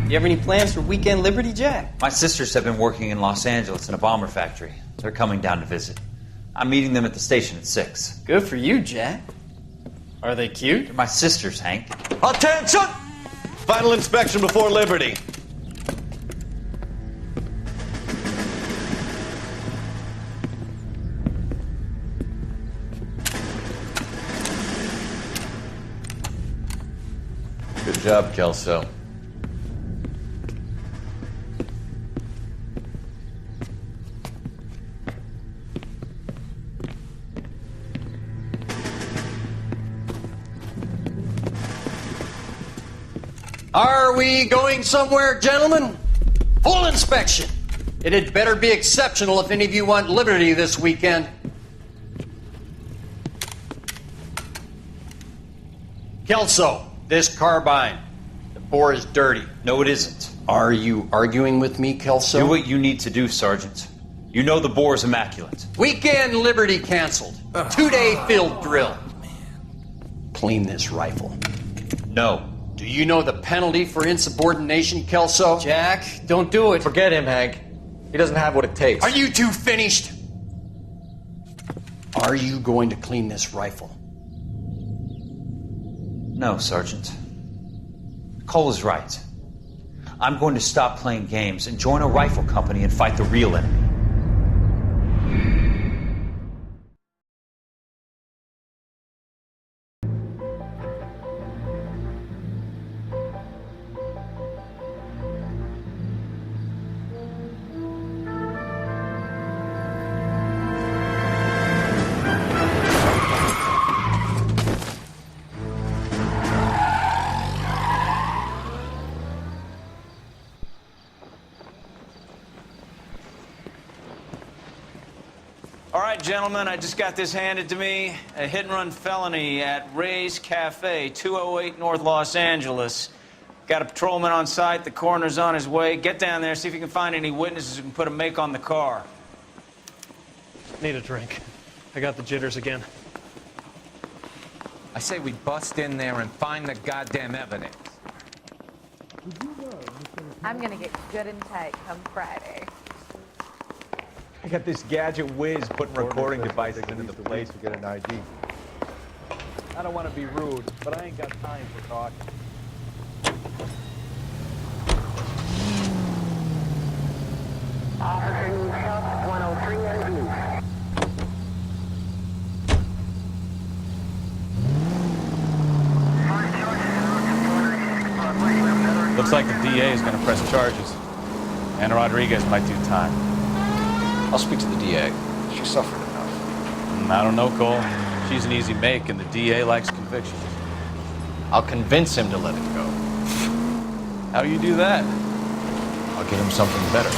You have any plans for Weekend Liberty, Jack? My sisters have been working in Los Angeles in a bomber factory. They're coming down to visit. I'm meeting them at the station at 6. Good for you, Jack. Are they cute? They're my sisters, Hank. Attention! Final inspection before Liberty. Good job, Kelso. Are we going somewhere, gentlemen? Full inspection. It had better be exceptional if any of you want liberty this weekend. Kelso, this carbine. The bore is dirty. No, it isn't. Are you arguing with me, Kelso? Do what you need to do, Sergeant. You know the bore is immaculate. Weekend liberty canceled. 2-day field drill. Clean this rifle. No. Do you know the penalty for insubordination, Kelso? Jack, don't do it. Forget him, Hank. He doesn't have what it takes. Are you two finished? Are you going to clean this rifle? No, Sergeant. Cole is right. I'm going to stop playing games and join a rifle company and fight the real enemy. All right, gentlemen, I just got this handed to me. A hit-and-run felony at Ray's Cafe, 208 North Los Angeles. Got a patrolman on site. The coroner's on his way. Get down there, see if you can find any witnesses who can put a make on the car. Need a drink. I got the jitters again. I say we bust in there and find the goddamn evidence. I'm gonna get good and tight come Friday. I got this gadget whiz putting recording devices into the place to get an ID. I don't want to be rude, but I ain't got time for talking. Officer needs help, 103 ND. Looks like the DA is going to press charges. And Rodriguez might do time. I'll speak to the DA. She suffered enough. I don't know, Cole. She's an easy make, and the DA likes convictions. I'll convince him to let it go. How do you do that? I'll get him something better.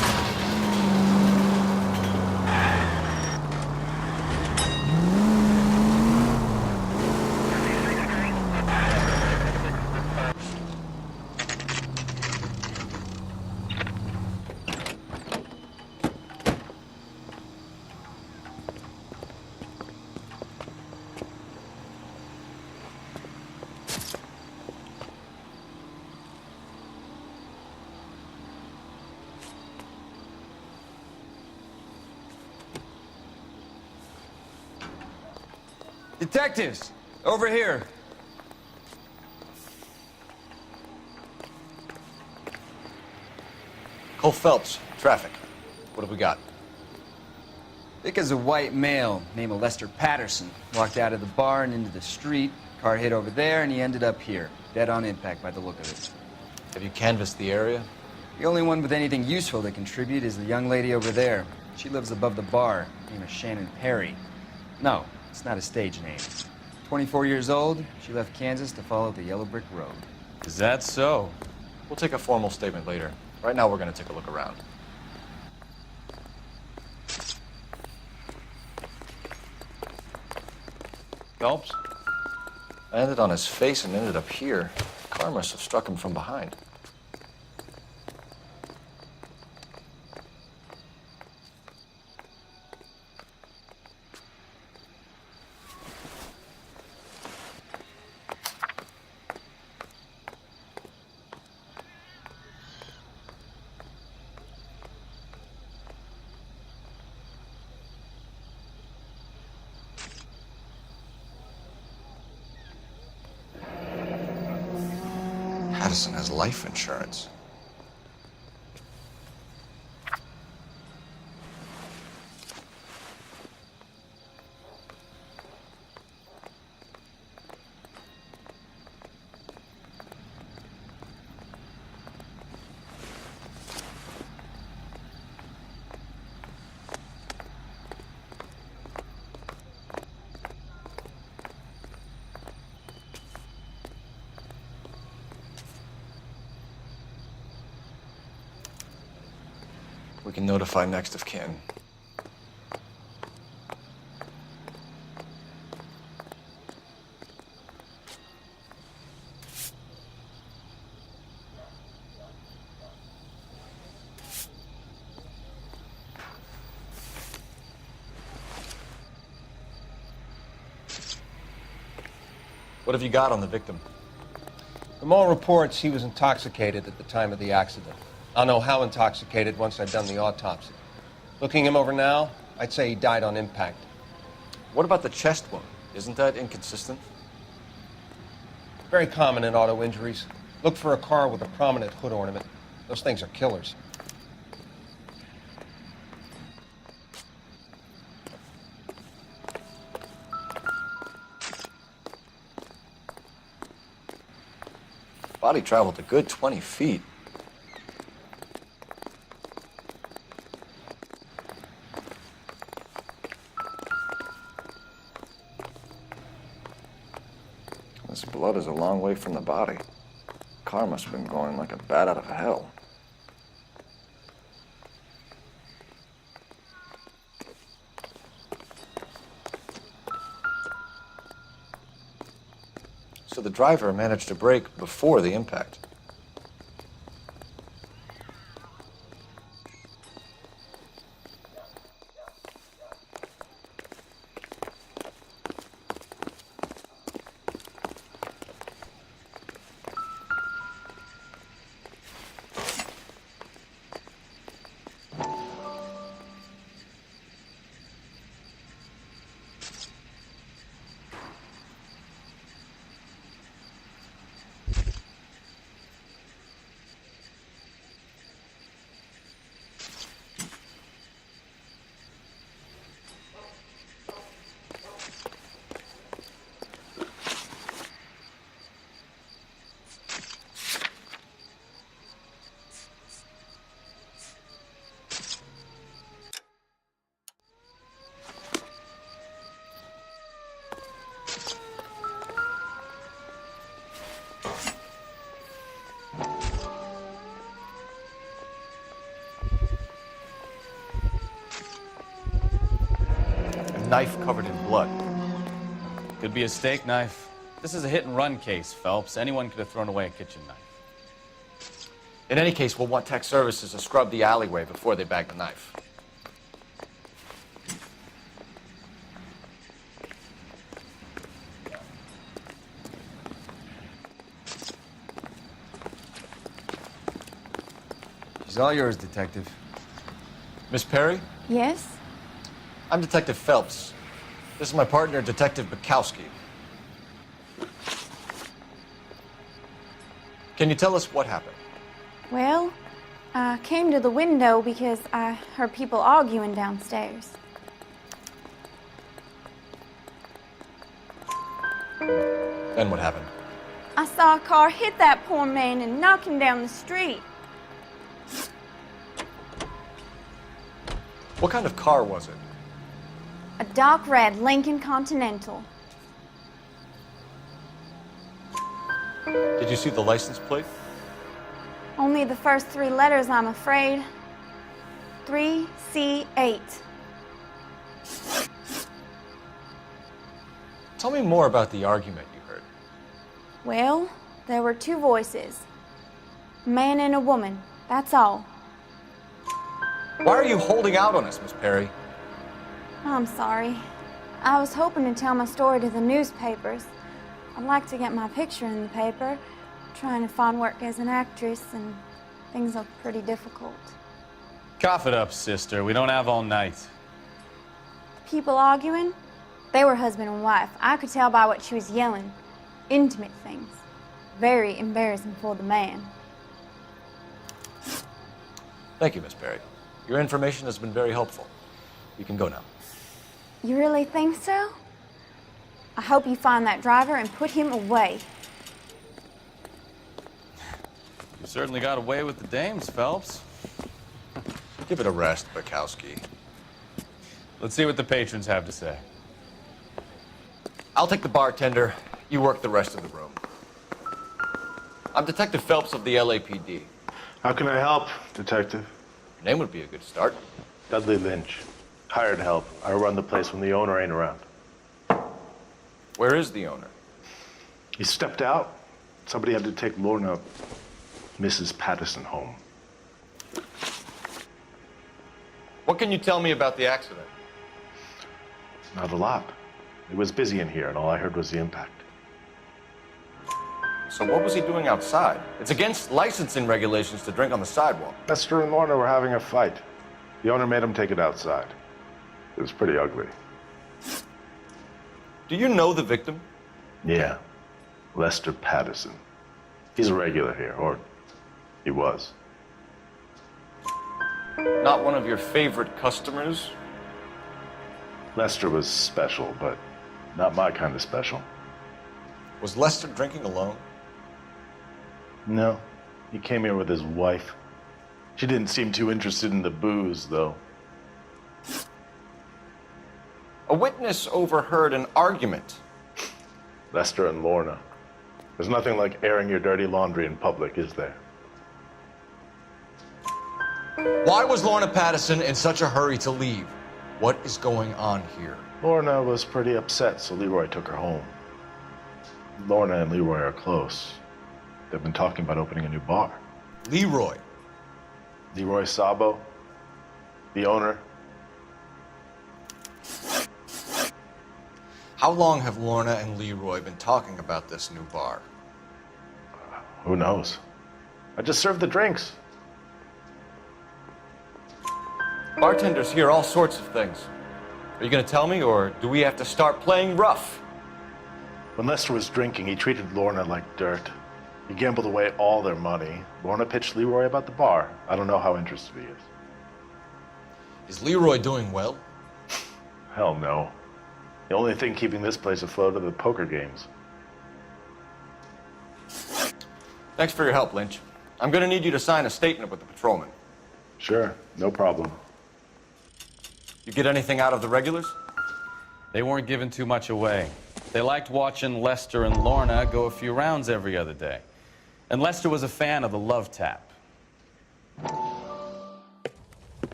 Detectives, over here. Cole Phelps, traffic. What have we got? Vic is a white male named Lester Patterson. Walked out of the bar and into the street. Car hit over there, and he ended up here. Dead on impact by the look of it. Have you canvassed the area? The only one with anything useful to contribute is the young lady over there. She lives above the bar. Name is Shannon Perry. No, it's not a stage name. 24 years old, she left Kansas to follow the yellow brick road. Is that so? We'll take a formal statement later. Right now, we're going to take a look around. Phelps? Landed on his face and ended up here. The car must have struck him from behind. Addison has life insurance. We can notify next of kin. What have you got on the victim? From all reports, he was intoxicated at the time of the accident. I'll know how intoxicated once I've done the autopsy. Looking him over now, I'd say he died on impact. What about the chest wound? Isn't that inconsistent? Very common in auto injuries. Look for a car with a prominent hood ornament. Those things are killers. Body traveled a good 20 feet. This blood is a long way from the body. Car must have been going like a bat out of hell. So the driver managed to brake before the impact. Knife covered in blood. Could be a steak knife. This is a hit-and-run case, Phelps. Anyone could have thrown away a kitchen knife. In any case, we'll want tech services to scrub the alleyway before they bag the knife. She's all yours, Detective. Miss Perry? Yes? I'm Detective Phelps. This is my partner, Detective Bukowski. Can you tell us what happened? Well, I came to the window because I heard people arguing downstairs. Then what happened? I saw a car hit that poor man and knock him down the street. What kind of car was it? A dark red Lincoln Continental. Did you see the license plate? Only the first three letters, I'm afraid. 3C8. Tell me more about the argument you heard. Well, there were two voices. A man and a woman, that's all. Why are you holding out on us, Miss Perry? I'm sorry. I was hoping to tell my story to the newspapers. I'd like to get my picture in the paper. Trying to find work as an actress, and things are pretty difficult. Cough it up, sister. We don't have all night. People arguing? They were husband and wife. I could tell by what she was yelling. Intimate things. very embarrassing for the man. Thank you, Miss Perry. Your information has been very helpful. You can go now. You really think so? I hope you find that driver and put him away. You certainly got away with the dames, Phelps. Give it a rest, Bukowski. Let's see what the patrons have to say. I'll take the bartender. You work the rest of the room. I'm Detective Phelps of the LAPD. How can I help, Detective? Your name would be a good start. Dudley Lynch. Hired help. I run the place when the owner ain't around. Where is the owner? He stepped out. Somebody had to take Lorna, Mrs. Patterson, home. What can you tell me about the accident? Not a lot. It was busy in here, and all I heard was the impact. So what was he doing outside? It's against licensing regulations to drink on the sidewalk. Lester and Lorna were having a fight. The owner made him take it outside. It was pretty ugly. Do you know the victim? Yeah. Lester Patterson. He's a regular here, or he was. Not one of your favorite customers? Lester was special, but not my kind of special. Was Lester drinking alone? No. He came here with his wife. She didn't seem too interested in the booze, though. A witness overheard an argument. Lester and Lorna. There's nothing like airing your dirty laundry in public, is there? Why was Lorna Patterson in such a hurry to leave? What is going on here? Lorna was pretty upset, so Leroy took her home. Lorna and Leroy are close. They've been talking about opening a new bar. Leroy? Leroy Sabo, the owner. How long have Lorna and Leroy been talking about this new bar? Who knows? I just served the drinks. Bartenders hear all sorts of things. Are you going to tell me, or do we have to start playing rough? When Lester was drinking, he treated Lorna like dirt. He gambled away all their money. Lorna pitched Leroy about the bar. I don't know how interested he is. Is Leroy doing well? Hell no. The only thing keeping this place afloat are the poker games. Thanks for your help, Lynch. I'm going to need you to sign a statement with the patrolman. Sure, no problem. You get anything out of the regulars? They weren't giving too much away. They liked watching Lester and Lorna go a few rounds every other day. And Lester was a fan of the love tap.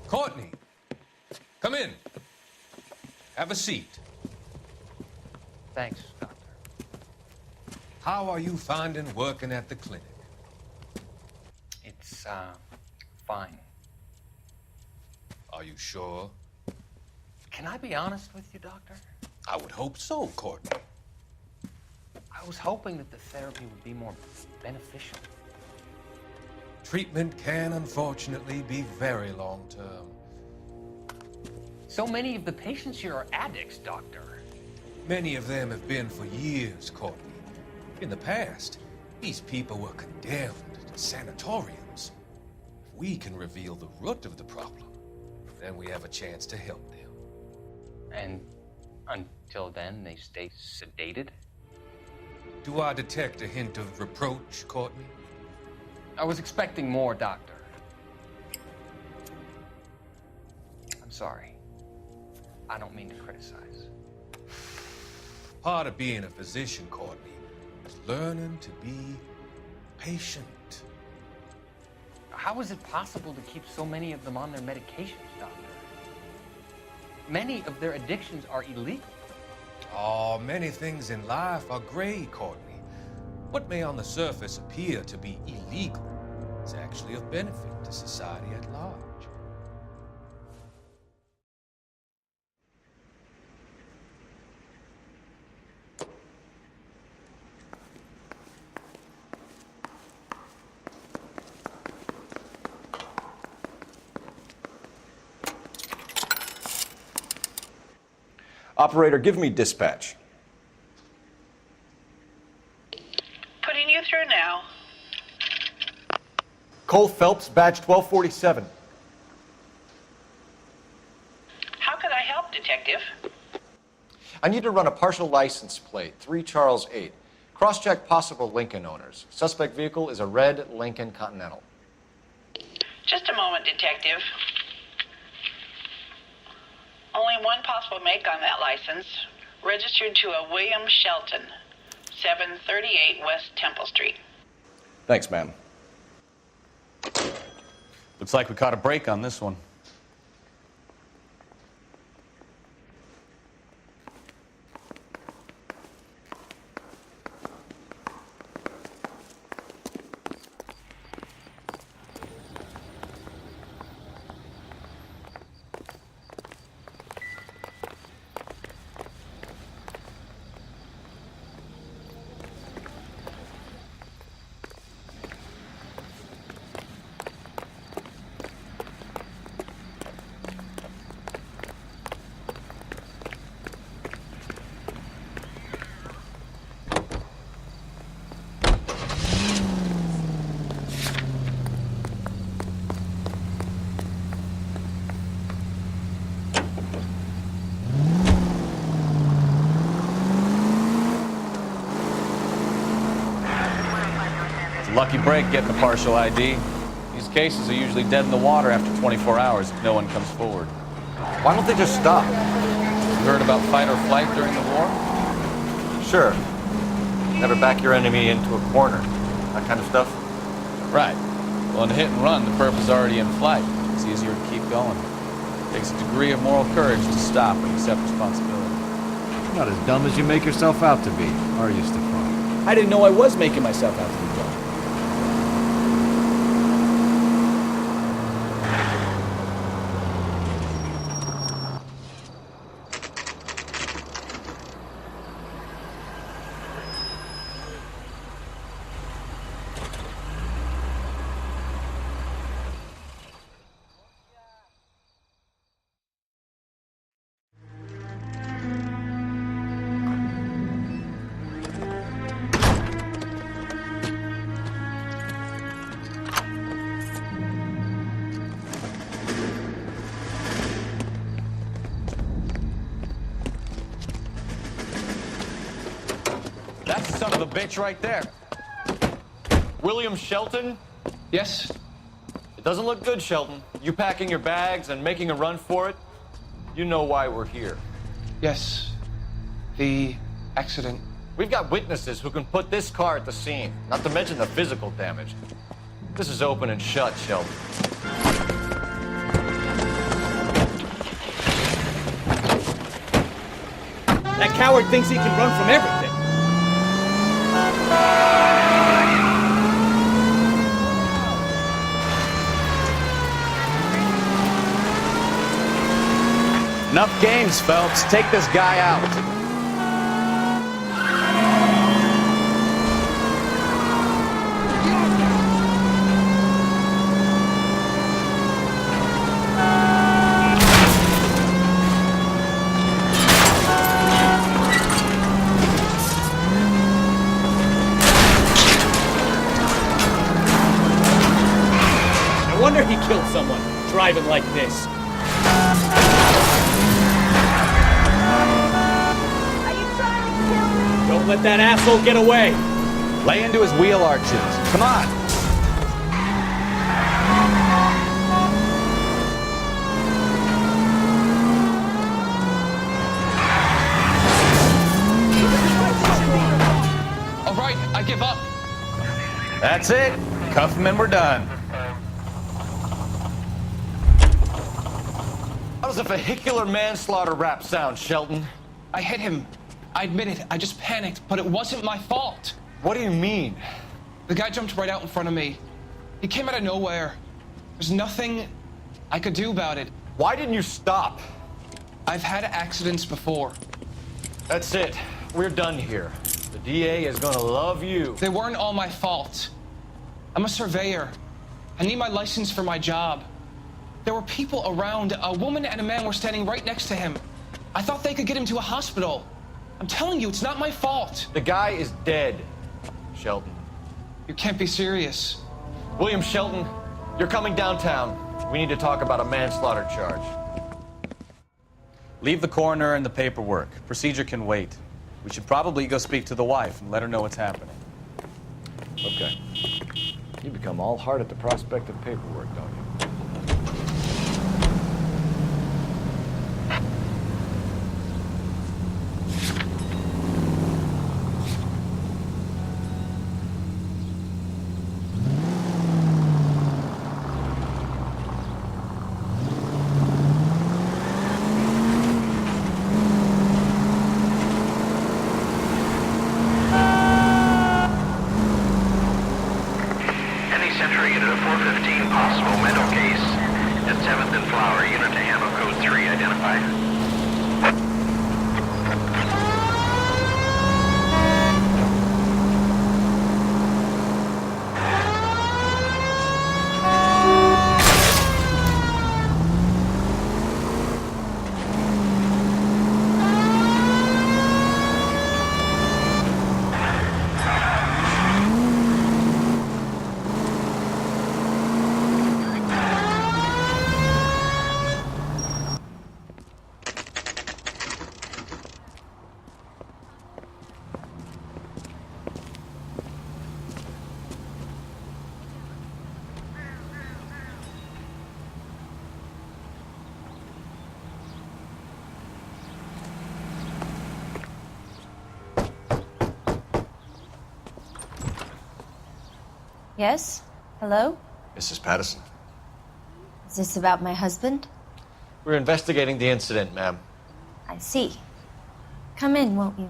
Courtney, come in. Have a seat. Thanks, Doctor. How are you finding working at the clinic? It's, fine. Are you sure? Can I be honest with you, Doctor? I would hope so, Courtney. I was hoping that the therapy would be more beneficial. Treatment can, unfortunately, be very long-term. So many of the patients here are addicts, Doctor. Many of them have been for years, Courtney. In the past, these people were condemned to sanatoriums. If we can reveal the root of the problem, then we have a chance to help them. And until then, they stay sedated? Do I detect a hint of reproach, Courtney? I was expecting more, Doctor. I'm sorry. I don't mean to criticize. Part of being a physician, Courtney, is learning to be patient. How is it possible to keep so many of them on their medications, Doctor? Many of their addictions are illegal. Oh, many things in life are gray, Courtney. What may on the surface appear to be illegal is actually of benefit to society at large. Operator, give me dispatch. 24 now. Cole Phelps, badge 1247. How could I help, Detective? I need to run a partial license plate, 3 Charles 8. Cross-check possible Lincoln owners. Suspect vehicle is a red Lincoln Continental. Just a moment, Detective. Only one possible make on that license. Registered to a William Shelton, 738 West Temple Street. Thanks, ma'am. Looks like we caught a break on this one. Lucky break getting a partial ID. These cases are usually dead in the water after 24 hours if no one comes forward. Why don't they just stop? You heard about fight or flight during the war? Sure. Never back your enemy into a corner. That kind of stuff? Right. Well, in hit and run, the perp is already in flight. It's easier to keep going. It takes a degree of moral courage to stop and accept responsibility. You're not as dumb as you make yourself out to be, are you, Stefan? I didn't know I was making myself out to be dumb. That's the son of a bitch right there. William Shelton? Yes? It doesn't look good, Shelton. You packing your bags and making a run for it? You know why we're here. Yes. The accident. We've got witnesses who can put this car at the scene, not to mention the physical damage. This is open and shut, Shelton. That coward thinks he can run from everything. Enough games, Phelps. Take this guy out. No wonder he killed someone, driving like this. Don't let that asshole get away. Lay into his wheel arches. Come on. All right, I give up. That's it. Cuff him and we're done. How does a vehicular manslaughter rap sound, Shelton? I hit him. I admit it. I just panicked, but it wasn't my fault. What do you mean? The guy jumped right out in front of me. He came out of nowhere. There's nothing I could do about it. Why didn't you stop? I've had accidents before. That's it. We're done here. The DA is gonna love you. They weren't all my fault. I'm a surveyor. I need my license for my job. There were people around. A woman and a man were standing right next to him. I thought they could get him to a hospital. I'm telling you, it's not my fault. The guy is dead, Shelton. You can't be serious. William Shelton, you're coming downtown. We need to talk about a manslaughter charge. Leave the coroner and the paperwork. Procedure can wait. We should probably go speak to the wife and let her know what's happening. Okay. You become all heart at the prospect of paperwork, don't you? Yes? Hello? Mrs. Patterson. Is this about my husband? We're investigating the incident, ma'am. I see. Come in, won't you?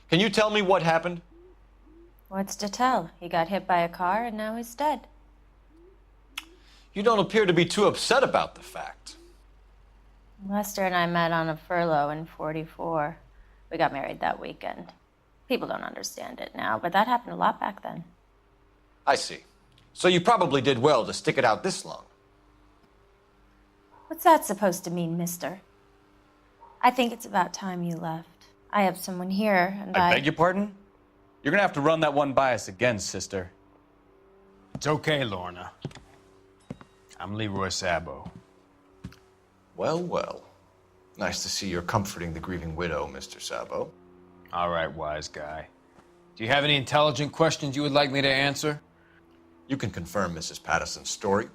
Can you tell me what happened? What's to tell? He got hit by a car and now he's dead. You don't appear to be too upset about the fact. Lester and I met on a furlough in '44. We got married that weekend. People don't understand it now, but that happened a lot back then. I see. So you probably did well to stick it out this long. What's that supposed to mean, mister? I think it's about time you left. I have someone here, and I beg your pardon? You're gonna have to run that one by us again, sister. It's okay, Lorna. I'm Leroy Sabo. Well, well. Nice to see you're comforting the grieving widow, Mr. Sabo. All right, wise guy. Do you have any intelligent questions you would like me to answer? You can confirm Mrs. Patterson's story.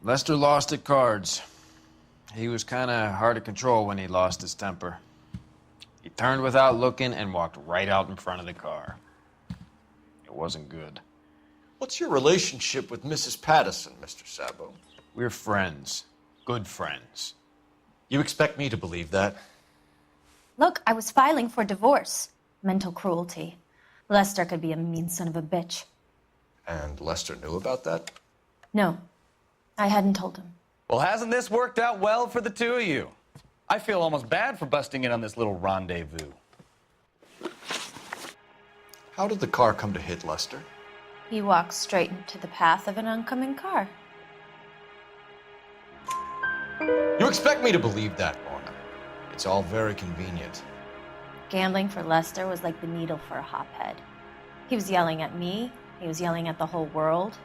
Lester lost at cards. He was kind of hard to control when he lost his temper. He turned without looking and walked right out in front of the car. It wasn't good. What's your relationship with Mrs. Patterson, Mr. Sabo? We're friends. Good friends. You expect me to believe that? Look, I was filing for divorce. Mental cruelty. Lester could be a mean son of a bitch. And Lester knew about that? No, I hadn't told him. Well, hasn't this worked out well for the two of you? I feel almost bad for busting in on this little rendezvous. How did the car come to hit Lester? He walked straight into the path of an oncoming car. You expect me to believe that, Lorna? It's all very convenient. Gambling for Lester was like the needle for a hophead. He was yelling at me. He was yelling at the whole world.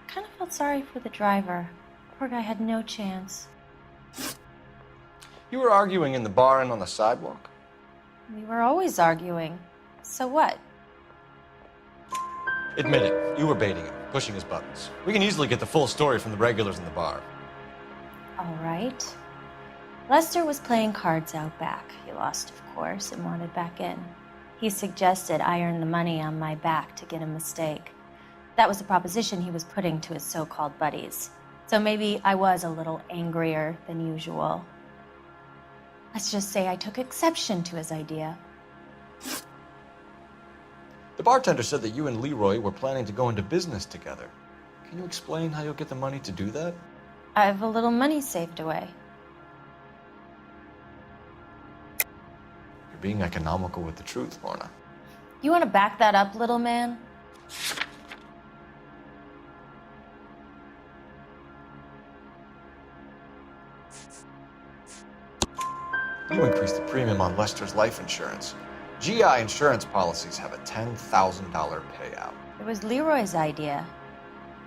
I kind of felt sorry for the driver. Poor guy had no chance. You were arguing in the bar and on the sidewalk? We were always arguing. So what? Admit it, you were baiting him, pushing his buttons. We can easily get the full story from the regulars in the bar. All right. Lester was playing cards out back. He lost, of course, and wanted back in. He suggested I earn the money on my back to get a mistake. That was the proposition he was putting to his so-called buddies. So maybe I was a little angrier than usual. Let's just say I took exception to his idea. The bartender said that you and Leroy were planning to go into business together. Can you explain how you'll get the money to do that? I have a little money saved away. You're being economical with the truth, Lorna. You want to back that up, little man? You increased the premium on Lester's life insurance. GI insurance policies have a $10,000 payout. It was Leroy's idea.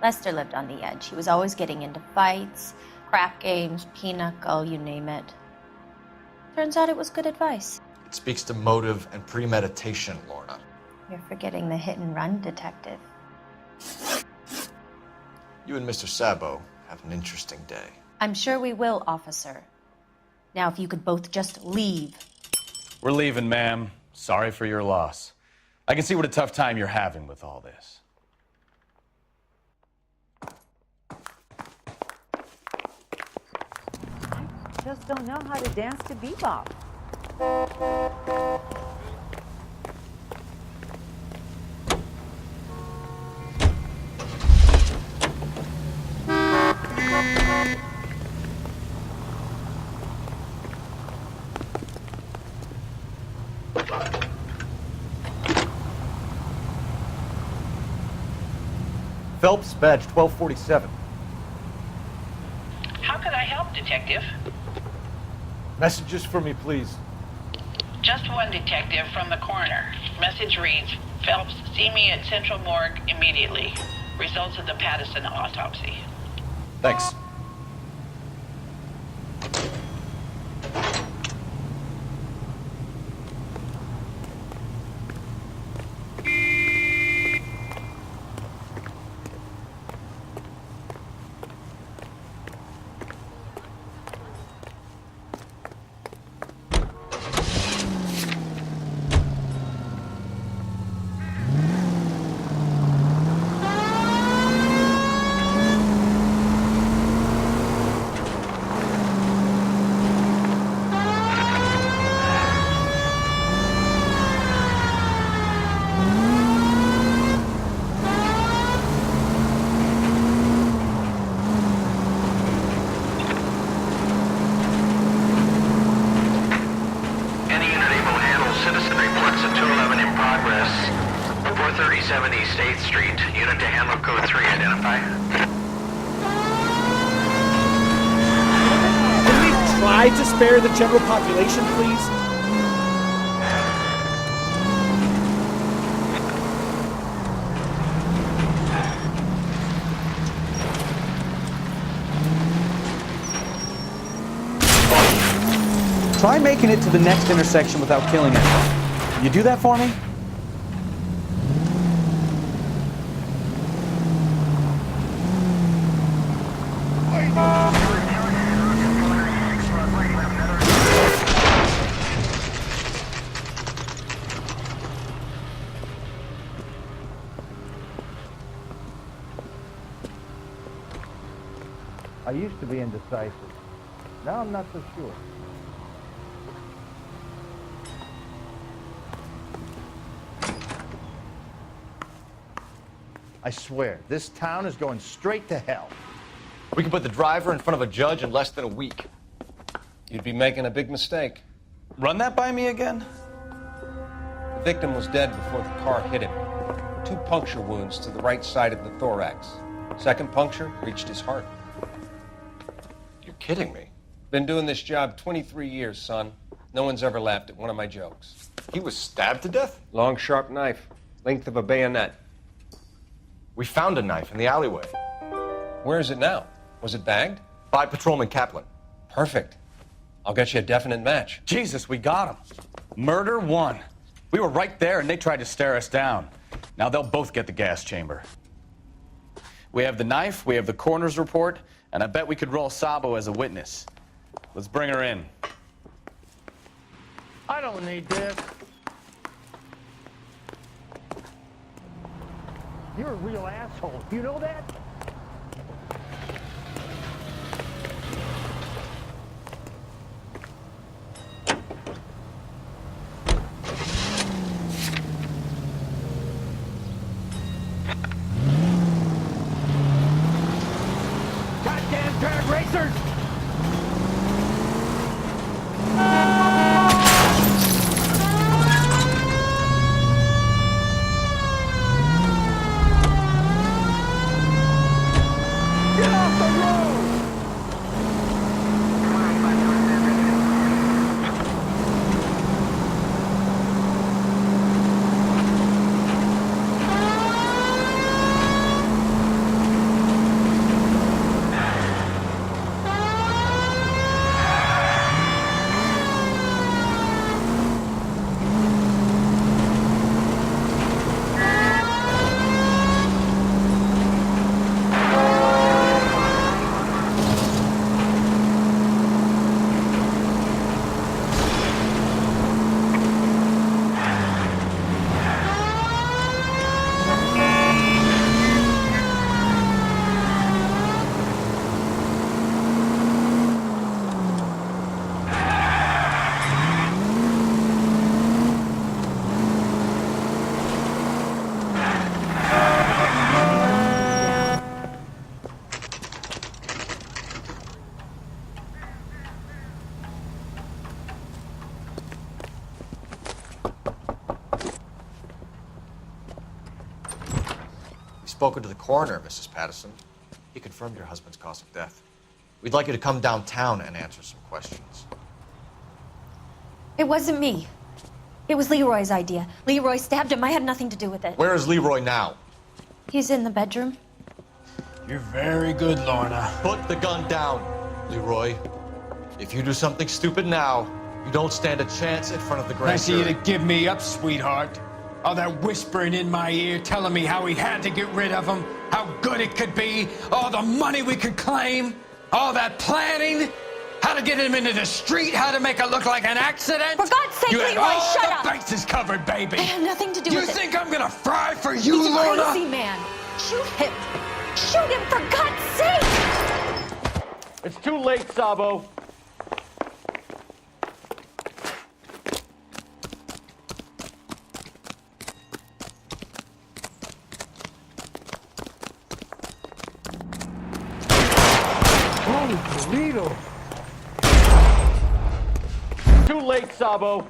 Lester lived on the edge. He was always getting into fights, crap games, pinochle, you name it. Turns out it was good advice. It speaks to motive and premeditation, Lorna. You're forgetting the hit-and-run detective. You and Mr. Sabo have an interesting day. I'm sure we will, officer. Now, if you could both just leave. We're leaving, ma'am. Sorry for your loss. I can see what a tough time you're having with all this. Just don't know how to dance to bebop. Phelps, badge 1247. How could I help, Detective? Messages for me, please. Just one detective from the coroner. Message reads, Phelps, see me at Central Morgue immediately. Results of the Pattison autopsy. Thanks. To spare the general population, please? Try making it to the next intersection without killing anyone. Can you do that for me? I used to be indecisive. Now I'm not so sure. I swear, this town is going straight to hell. We can put the driver in front of a judge in less than a week. You'd be making a big mistake. Run that by me again? The victim was dead before the car hit him. 2 puncture wounds to the right side of the thorax. Second puncture reached his heart. You're kidding me. Been doing this job 23 years, son. No one's ever laughed at one of my jokes. He was stabbed to death? Long, sharp knife. Length of a bayonet. We found a knife in the alleyway. Where is it now? Was it bagged? By Patrolman Kaplan. Perfect. I'll get you a definite match. Jesus, we got him. Murder 1. We were right there and they tried to stare us down. Now they'll both get the gas chamber. We have the knife, we have the coroner's report, and I bet we could roll Sabo as a witness. Let's bring her in. I don't need this. You're a real asshole. You know that? Goddamn drag racers! spoken to the coroner, Mrs. Patterson. He confirmed your husband's cause of death. We'd like you to come downtown and answer some questions. It wasn't me. It was Leroy's idea. Leroy stabbed him. I had nothing to do with it. Where is Leroy now? He's in the bedroom. You're very good, Lorna. Put the gun down, Leroy. If you do something stupid now, you don't stand a chance in front of the grand Nice of you jury. to give me up, sweetheart. All that whispering in my ear, telling me how we had to get rid of him, how good it could be, all the money we could claim, all that planning, how to get him into the street, how to make it look like an accident. For God's sake, you had Leroy, all shut the up. bases covered, baby. I have nothing to do with it. You think I'm gonna fry for you, He's a Lorna? crazy man. Shoot him. Shoot him, for God's sake! It's too late, Sabo. Holy Toledo. Too late, Sabo.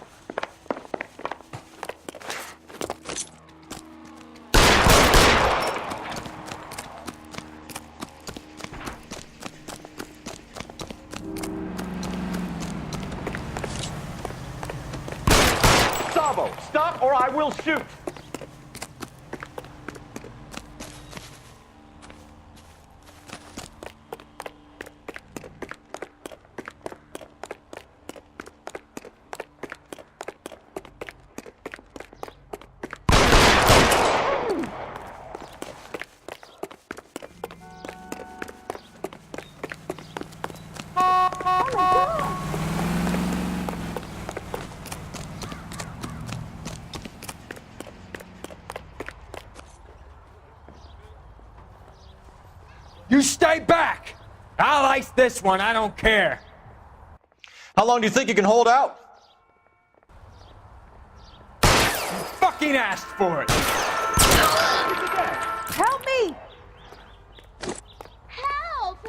Sabo, stop or I will shoot. You stay back! I'll ice this one, I don't care. How long do you think you can hold out? You fucking asked for it! Help me! Help!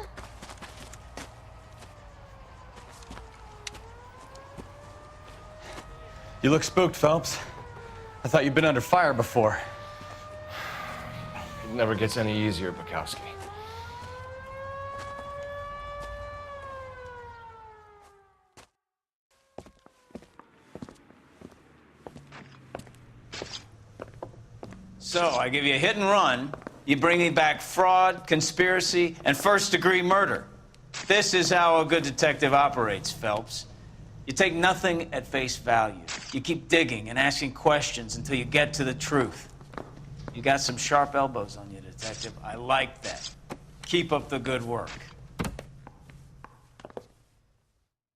You look spooked, Phelps. I thought you'd been under fire before. It never gets any easier, Bukowski. So, I give you a hit and run, you bring me back fraud, conspiracy, and first-degree murder. This is how a good detective operates, Phelps. You take nothing at face value. You keep digging and asking questions until you get to the truth. You got some sharp elbows on you, detective. I like that. Keep up the good work.